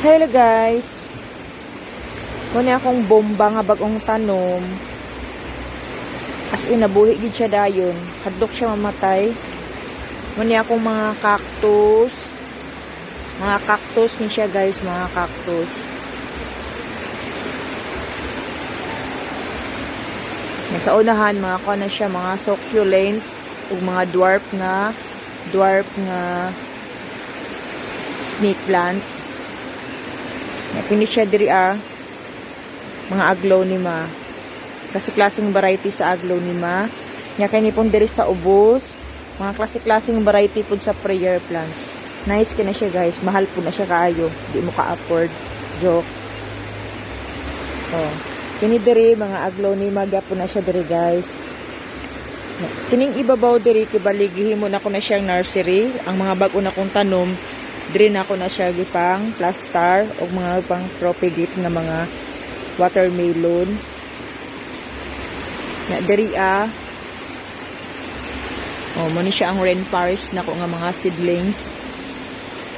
Hello guys. Muna akong bomba nga bagong tanom. As in nabuhi gid siya dayon. Hadlok siya mamatay. Muna akong mga cactus. Mga cactus ni siya guys, mga cactus. Sa unahan mga ko na siya mga succulent ug mga dwarf nga snake plant. Kini siya diri mga aglonema. Kasi klaseng variety sa aglonema. Nya kini pong diri sa ubos, mga klaseng variety pud sa prayer plants. Nice kina siya guys, mahal po na siya kaayo. Di mo ka-afford. Joke. Oh. Kini diri mga aglonema gyapon na siya diri guys. Kining ibabaw diri kibaligihi mo na ko na siyang nursery. Ang mga bag-o na kong tanom diri na ako na siya gipang plaster o mga pang propagate nga mga watermelon. Na diri mo ni siya ang rainforest na ko nga mga seedlings.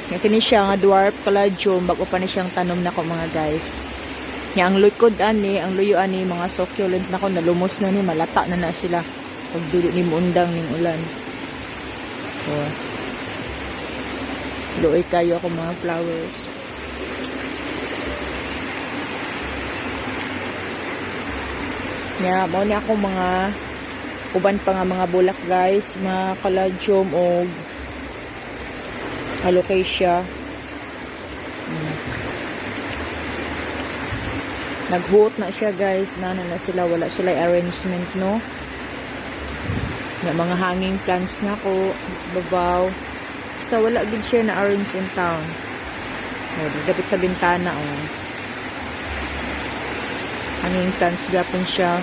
Nga kini siya nga dwarf caladium bago pa ni siyang tanom na ko mga guys. Nga ang likod ang luyo ani mga succulent na ko nalumos na ni malata na sila pag dili ni muundang ning ulan. Oh. Luoy kayo ako mga flowers. Mo ni ako mga uban pa nga mga bulak guys, mga caladium o alocasia. Naghuot na siya guys, na sila, wala sila arrangement no. Mga hanging plants na ko sa babaw. Basta wala gid siya na orange in town. Dapat sa bintana hanging plants gapon siya.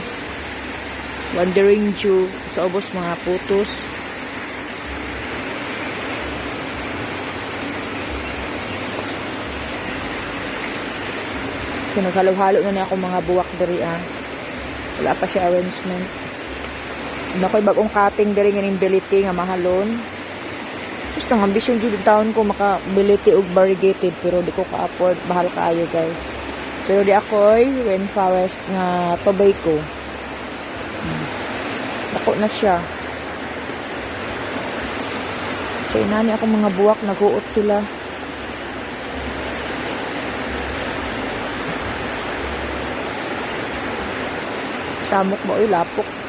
Wandering Jew sa ubos mga putos. Kinaghalo-halo na niya ako mga buwak diri Wala pa siya arrangement. Nakoy bagong cutting diri nga ning beliti nga mahalon. Gusto ng ambisyon dito taon ko makability og variegated pero di ko ka-afford, bahal kaayo guys. Pero di ako'y rainforest nga pabay ko. Dako na siya. Sa inani ako mga buwak naghuot sila. Samok mo lapok.